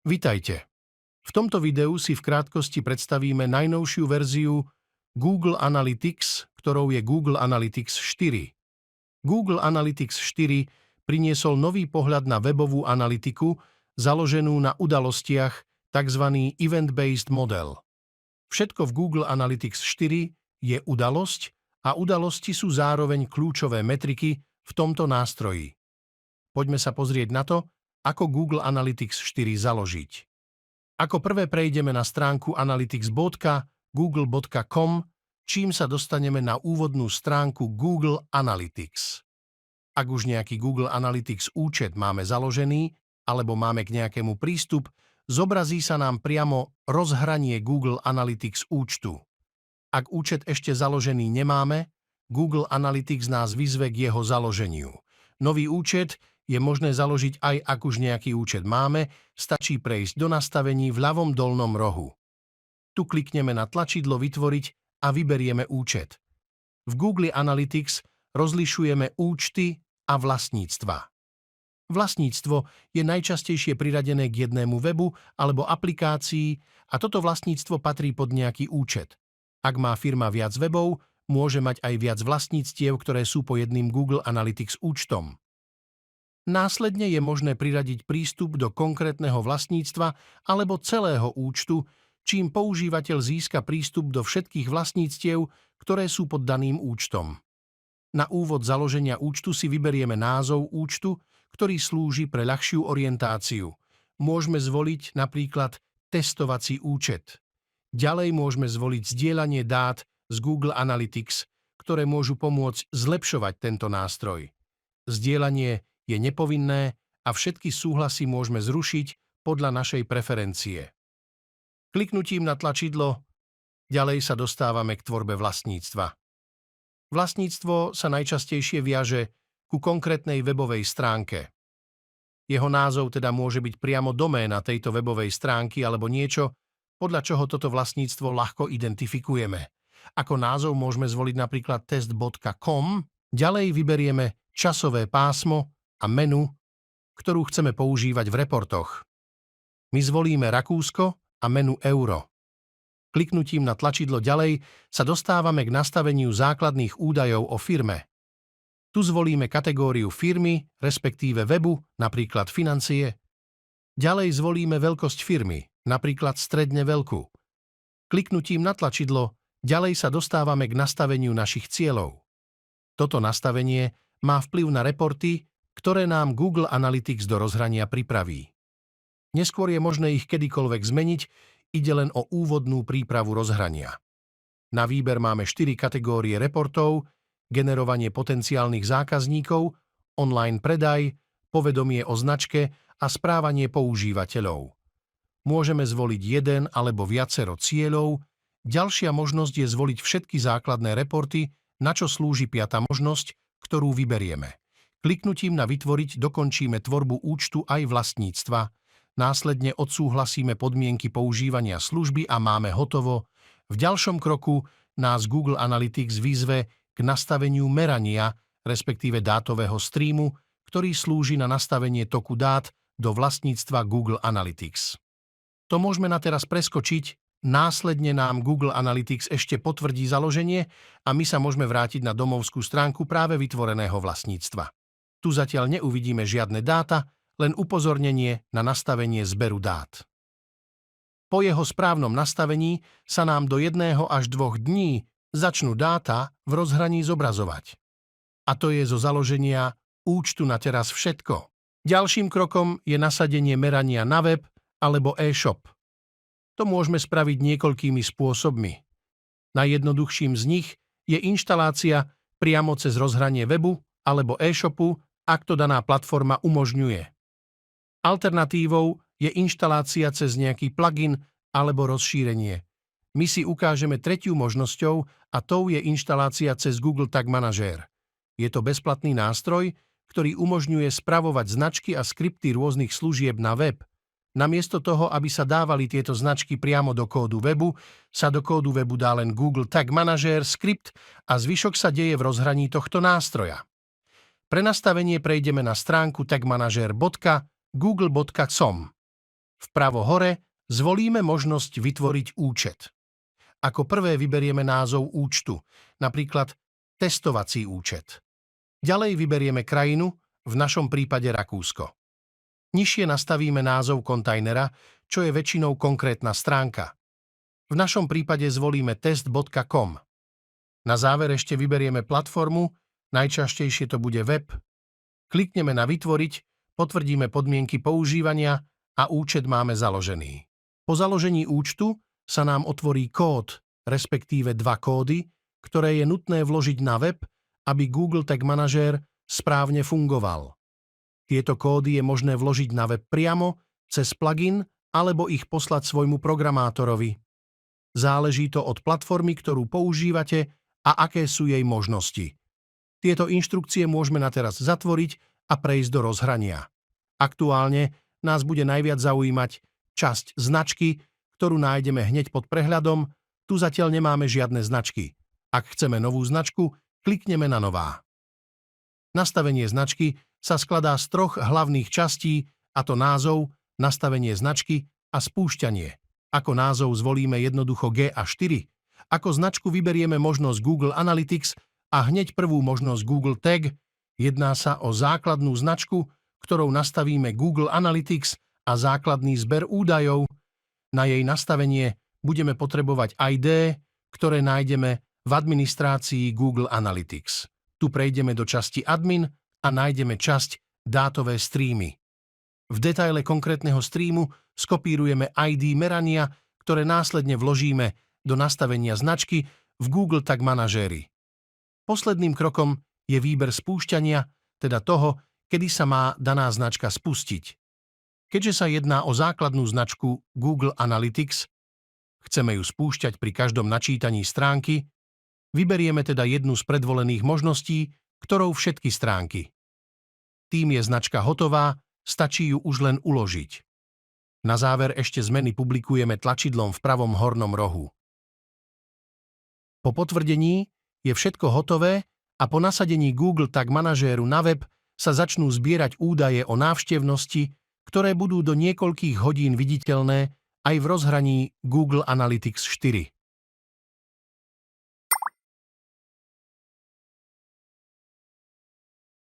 Vitajte. V tomto videu si v krátkosti predstavíme najnovšiu verziu Google Analytics, ktorou je Google Analytics 4. Google Analytics 4 priniesol nový pohľad na webovú analytiku založenú na udalostiach, tzv. Event-based model. Všetko v Google Analytics 4 je udalosť a udalosti sú zároveň kľúčové metriky v tomto nástroji. Poďme sa pozrieť na to, ako Google Analytics 4 založiť. Ako prvé prejdeme na stránku analytics.google.com, čím sa dostaneme na úvodnú stránku Google Analytics. Ak už nejaký Google Analytics účet máme založený, alebo máme k nejakému prístup, zobrazí sa nám priamo rozhranie Google Analytics účtu. Ak účet ešte založený nemáme, Google Analytics nás vyzve k jeho založeniu. Nový účet je možné založiť aj ak už nejaký účet máme, stačí prejsť do nastavení v ľavom dolnom rohu. Tu klikneme na tlačidlo Vytvoriť a vyberieme účet. V Google Analytics rozlišujeme účty a vlastníctva. Vlastníctvo je najčastejšie priradené k jednému webu alebo aplikácii a toto vlastníctvo patrí pod nejaký účet. Ak má firma viac webov, môže mať aj viac vlastníctiev, ktoré sú po jedným Google Analytics účtom. Následne je možné priradiť prístup do konkrétneho vlastníctva alebo celého účtu, čím používateľ získa prístup do všetkých vlastníctiev, ktoré sú pod daným účtom. Na úvod založenia účtu si vyberieme názov účtu, ktorý slúži pre ľahšiu orientáciu. Môžeme zvoliť napríklad testovací účet. Ďalej môžeme zvoliť zdieľanie dát z Google Analytics, ktoré môžu pomôcť zlepšovať tento nástroj. Zdieľanie je nepovinné a všetky súhlasy môžeme zrušiť podľa našej preferencie. Kliknutím na tlačidlo ďalej sa dostávame k tvorbe vlastníctva. Vlastníctvo sa najčastejšie viaže ku konkrétnej webovej stránke. Jeho názov teda môže byť priamo doména tejto webovej stránky alebo niečo, podľa čoho toto vlastníctvo ľahko identifikujeme. Ako názov môžeme zvoliť napríklad test.com, ďalej vyberieme časové pásmo a menu, ktorú chceme používať v reportoch. My zvolíme Rakúsko a menu Euro. Kliknutím na tlačidlo ďalej sa dostávame k nastaveniu základných údajov o firme. Tu zvolíme kategóriu firmy, respektíve webu, napríklad financie. Ďalej zvolíme veľkosť firmy, napríklad stredne veľkú. Kliknutím na tlačidlo ďalej sa dostávame k nastaveniu našich cieľov. Toto nastavenie má vplyv na reporty, ktoré nám Google Analytics do rozhrania pripraví. Neskôr je možné ich kedykoľvek zmeniť, ide len o úvodnú prípravu rozhrania. Na výber máme 4 kategórie reportov: generovanie potenciálnych zákazníkov, online predaj, povedomie o značke a správanie používateľov. Môžeme zvoliť jeden alebo viacero cieľov. Ďalšia možnosť je zvoliť všetky základné reporty, na čo slúži 5. možnosť, ktorú vyberieme. Kliknutím na Vytvoriť dokončíme tvorbu účtu aj vlastníctva. Následne odsúhlasíme podmienky používania služby a máme hotovo. V ďalšom kroku nás Google Analytics vyzve k nastaveniu merania, respektíve dátového streamu, ktorý slúži na nastavenie toku dát do vlastníctva Google Analytics. To môžeme na teraz preskočiť, následne nám Google Analytics ešte potvrdí založenie a my sa môžeme vrátiť na domovskú stránku práve vytvoreného vlastníctva. Tu zatiaľ neuvidíme žiadne dáta, len upozornenie na nastavenie zberu dát. Po jeho správnom nastavení sa nám do 1 až 2 dní začnú dáta v rozhraní zobrazovať. A to je zo založenia účtu na teraz všetko. Ďalším krokom je nasadenie merania na web alebo e-shop. To môžeme spraviť niekoľkými spôsobmi. Najjednoduchším z nich je inštalácia priamo cez rozhranie webu alebo e-shopu, ak to daná platforma umožňuje. Alternatívou je inštalácia cez nejaký plugin alebo rozšírenie. My si ukážeme 3. možnosťou a tou je inštalácia cez Google Tag Manager. Je to bezplatný nástroj, ktorý umožňuje spravovať značky a skripty rôznych služieb na web. Namiesto toho, aby sa dávali tieto značky priamo do kódu webu, sa do kódu webu dá len Google Tag Manager, skript a zvyšok sa deje v rozhraní tohto nástroja. Pre nastavenie prejdeme na stránku tagmanager.google.com. Vpravo hore zvolíme možnosť vytvoriť účet. Ako prvé vyberieme názov účtu, napríklad testovací účet. Ďalej vyberieme krajinu, v našom prípade Rakúsko. Nižšie nastavíme názov kontajnera, čo je väčšinou konkrétna stránka. V našom prípade zvolíme test.com. Na záver ešte vyberieme platformu, najčastejšie to bude web. Klikneme na vytvoriť, potvrdíme podmienky používania a účet máme založený. Po založení účtu sa nám otvorí kód, respektíve 2 kódy, ktoré je nutné vložiť na web, aby Google Tag Manager správne fungoval. Tieto kódy je možné vložiť na web priamo, cez plugin, alebo ich poslať svojmu programátorovi. Záleží to od platformy, ktorú používate a aké sú jej možnosti. Tieto inštrukcie môžeme na teraz zatvoriť a prejsť do rozhrania. Aktuálne nás bude najviac zaujímať časť značky, ktorú nájdeme hneď pod prehľadom. Tu zatiaľ nemáme žiadne značky. Ak chceme novú značku, klikneme na nová. Nastavenie značky sa skladá z 3 hlavných častí, a to názov, nastavenie značky a spúšťanie. Ako názov zvolíme jednoducho GA4. Ako značku vyberieme možnosť Google Analytics a hneď prvú možnosť Google Tag. Jedná sa o základnú značku, ktorou nastavíme Google Analytics a základný zber údajov. Na jej nastavenie budeme potrebovať ID, ktoré nájdeme v administrácii Google Analytics. Tu prejdeme do časti Admin a nájdeme časť Dátové streamy. V detaile konkrétneho streamu skopírujeme ID merania, ktoré následne vložíme do nastavenia značky v Google Tag Manažéri. Posledným krokom je výber spúšťania, teda toho, kedy sa má daná značka spustiť. Keďže sa jedná o základnú značku Google Analytics, chceme ju spúšťať pri každom načítaní stránky, vyberieme teda jednu z predvolených možností, ktorou všetky stránky. Tým je značka hotová, stačí ju už len uložiť. Na záver ešte zmeny publikujeme tlačidlom v pravom hornom rohu. Po potvrdení je všetko hotové a po nasadení Google Tag Manažéru na web sa začnú zbierať údaje o návštevnosti, ktoré budú do niekoľkých hodín viditeľné aj v rozhraní Google Analytics 4.